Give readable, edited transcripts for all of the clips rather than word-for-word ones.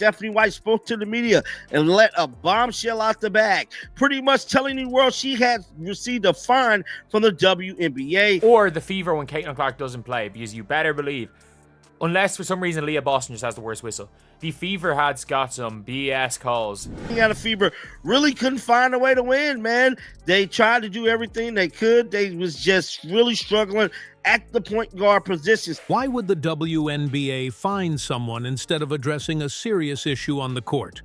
Stephanie White spoke to the media and let a bombshell out the bag, pretty much telling the world she had received a fine from the WNBA. Or the fever when Caitlin Clark doesn't play, because you better believe, unless for some reason Leah Boston just has the worst whistle, the fever has got some BS calls. The fever really couldn't find a way to win, man. They tried to do everything they could. They was just really struggling at the point guard positions. Why would the WNBA fine someone instead of addressing a serious issue on the court?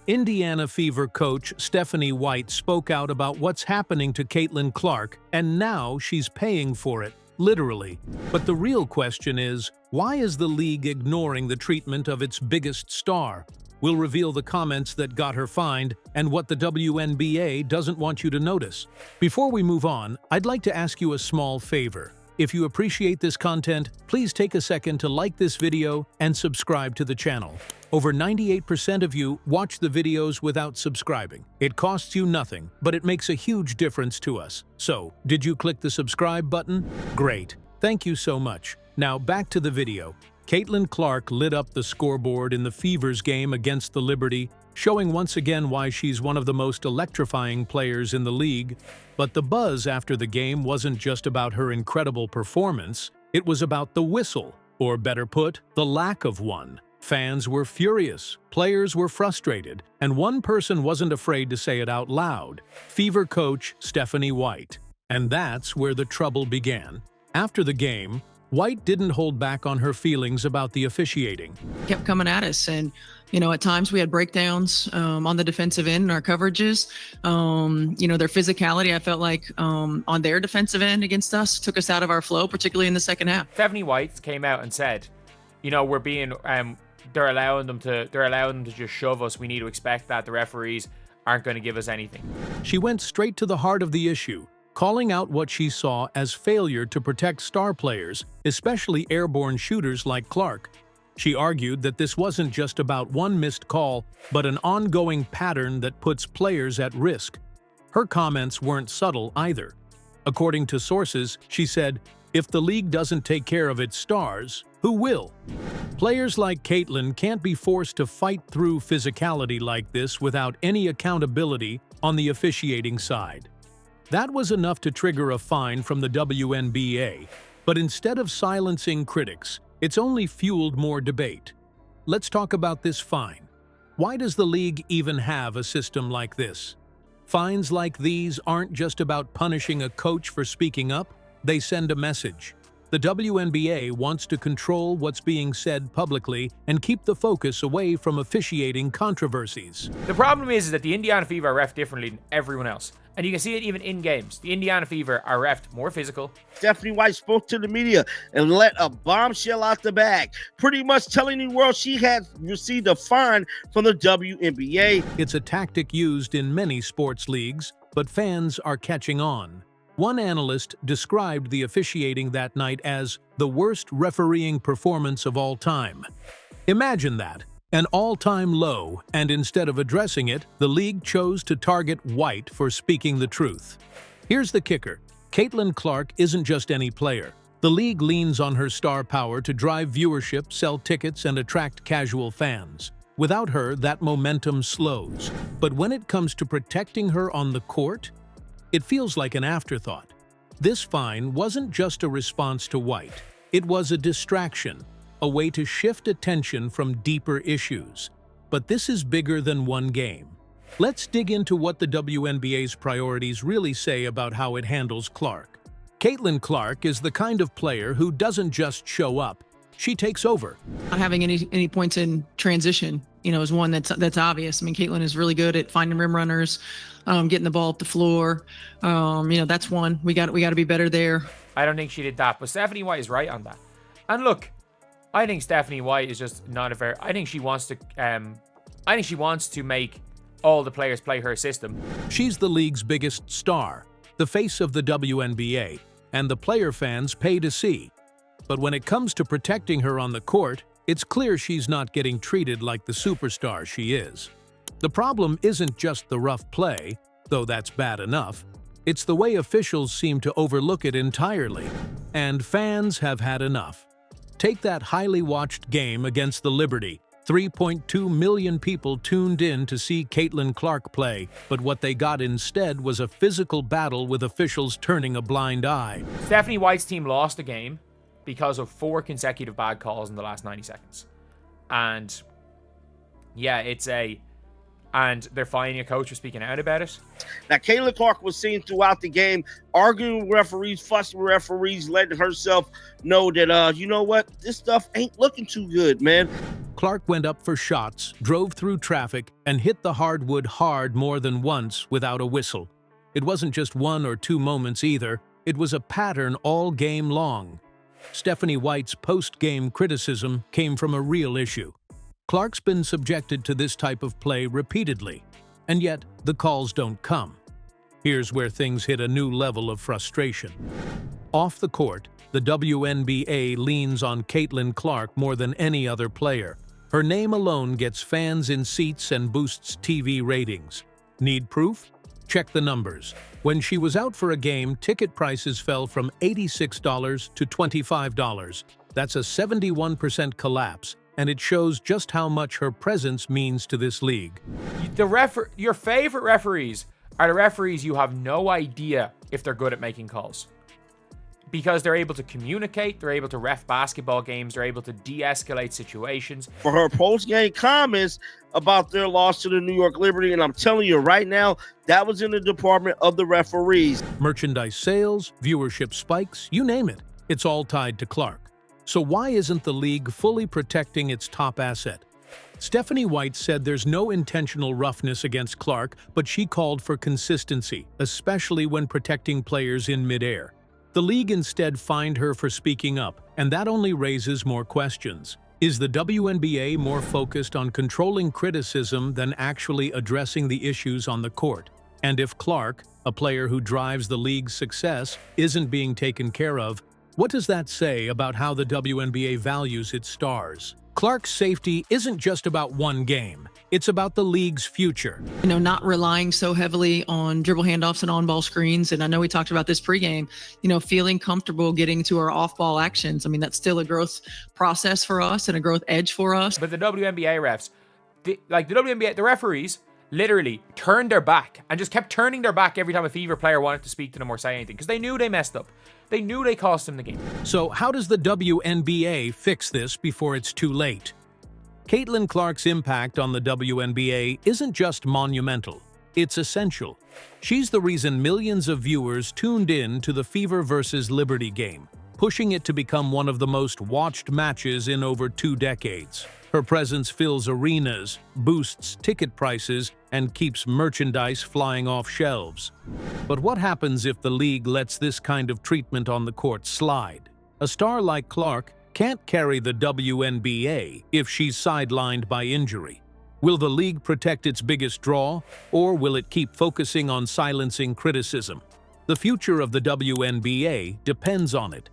Indiana Fever coach Stephanie White spoke out about what's happening to Caitlin Clark, and now she's paying for it, literally. But the real question is, why is the league ignoring the treatment of its biggest star? We'll reveal the comments that got her fined and what the WNBA doesn't want you to notice. Before we move on, I'd like to ask you a small favor. If you appreciate this content, please take a second to like this video and subscribe to the channel. Over 98% of you watch the videos without subscribing. It costs you nothing, but it makes a huge difference to us. So, did you click the subscribe button? Great. Thank you so much. Now back to the video. Caitlin Clark lit up the scoreboard in the Fever's game against the Liberty, showing once again why she's one of the most electrifying players in the league. But the buzz after the game wasn't just about her incredible performance, it was about the whistle, or better put, the lack of one. Fans were furious, players were frustrated, and one person wasn't afraid to say it out loud: Fever coach Stephanie White. And that's where the trouble began. After the game, White didn't hold back on her feelings about the officiating. Kept coming at us, and at times we had breakdowns on the defensive end in our coverages. Their physicality, I felt like on their defensive end against us took us out of our flow, particularly in the second half. Stephanie White came out and said, we're being they're allowing them to just shove us. We need to expect that. The referees aren't going to give us anything. She went straight to the heart of the issue, calling out what she saw as failure to protect star players, especially airborne shooters like Clark. She argued that this wasn't just about one missed call, but an ongoing pattern that puts players at risk. Her comments weren't subtle either. According to sources, she said, "If the league doesn't take care of its stars, who will?" Players like Caitlin can't be forced to fight through physicality like this without any accountability on the officiating side. That was enough to trigger a fine from the WNBA, but instead of silencing critics, it's only fueled more debate. Let's talk about this fine. Why does the league even have a system like this? Fines like these aren't just about punishing a coach for speaking up, they send a message. The WNBA wants to control what's being said publicly and keep the focus away from officiating controversies. The problem is that the Indiana Fever are ref differently than everyone else. And you can see it even in games. The Indiana Fever are refed more physical. Stephanie White spoke to the media and let a bombshell out the bag, pretty much telling the world she had received a fine from the WNBA. It's a tactic used in many sports leagues, but fans are catching on. One analyst described the officiating that night as the worst refereeing performance of all time. Imagine that. An all-time low, and instead of addressing it, the league chose to target White for speaking the truth. Here's the kicker. Caitlin Clark isn't just any player. The league leans on her star power to drive viewership, sell tickets, and attract casual fans. Without her, that momentum slows. But when it comes to protecting her on the court, it feels like an afterthought. This fine wasn't just a response to White. It was a distraction, a way to shift attention from deeper issues. But this is bigger than one game. Let's dig into what the WNBA's priorities really say about how it handles Clark. Caitlin Clark is the kind of player who doesn't just show up, she takes over. Not having any points in transition, is one that's obvious. I mean, Caitlin is really good at finding rim runners, getting the ball up the floor. That's one. We got to be better there. I don't think she did that, but Stephanie White is right on that. And look, I think Stephanie White is just not a fair. I think she wants to make all the players play her system. She's the league's biggest star, the face of the WNBA, and the player fans pay to see. But when it comes to protecting her on the court, it's clear she's not getting treated like the superstar she is. The problem isn't just the rough play, though that's bad enough. It's the way officials seem to overlook it entirely. And fans have had enough. Take that highly watched game against the Liberty. 3.2 million people tuned in to see Caitlin Clark play, but what they got instead was a physical battle with officials turning a blind eye. Stephanie White's team lost the game because of 4 consecutive bad calls in the last 90 seconds. And yeah, and they're fining a coach for speaking out about it. Now, Caitlin Clark was seen throughout the game arguing with referees, fussing with referees, letting herself know that, you know what, this stuff ain't looking too good, man. Clark went up for shots, drove through traffic, and hit the hardwood hard more than once without a whistle. It wasn't just 1 or 2 moments either, it was a pattern all game long. Stephanie White's post-game criticism came from a real issue. Clark's been subjected to this type of play repeatedly, and yet the calls don't come. Here's where things hit a new level of frustration. Off the court, the WNBA leans on Caitlin Clark more than any other player. Her name alone gets fans in seats and boosts TV ratings. Need proof? Check the numbers. When she was out for a game, ticket prices fell from $86 to $25. That's a 71% collapse, and it shows just how much her presence means to this league. Your favorite referees are the referees you have no idea if they're good at making calls. Because they're able to communicate, they're able to ref basketball games, they're able to de-escalate situations. For her post-game comments about their loss to the New York Liberty, and I'm telling you right now, that was in the department of the referees. Merchandise sales, viewership spikes, you name it, it's all tied to Clark. So why isn't the league fully protecting its top asset? Stephanie White said there's no intentional roughness against Clark, but she called for consistency, especially when protecting players in midair. The league instead fined her for speaking up, and that only raises more questions. Is the WNBA more focused on controlling criticism than actually addressing the issues on the court? And if Clark, a player who drives the league's success, isn't being taken care of, what does that say about how the WNBA values its stars? Clark's safety isn't just about one game. It's about the league's future. Not relying so heavily on dribble handoffs and on-ball screens. And I know we talked about this pregame, feeling comfortable getting to our off-ball actions. I mean, that's still a growth process for us and a growth edge for us. But the WNBA refs, the referees literally turned their back and just kept turning their back every time a Fever player wanted to speak to them or say anything because they knew they messed up. They knew they cost them the game. So how does the WNBA fix this before it's too late? Caitlin Clark's impact on the WNBA isn't just monumental, it's essential. She's the reason millions of viewers tuned in to the Fever vs. Liberty game, pushing it to become one of the most watched matches in over 2 decades. Her presence fills arenas, boosts ticket prices, and keeps merchandise flying off shelves. But what happens if the league lets this kind of treatment on the court slide? A star like Clark can't carry the WNBA if she's sidelined by injury. Will the league protect its biggest draw, or will it keep focusing on silencing criticism? The future of the WNBA depends on it.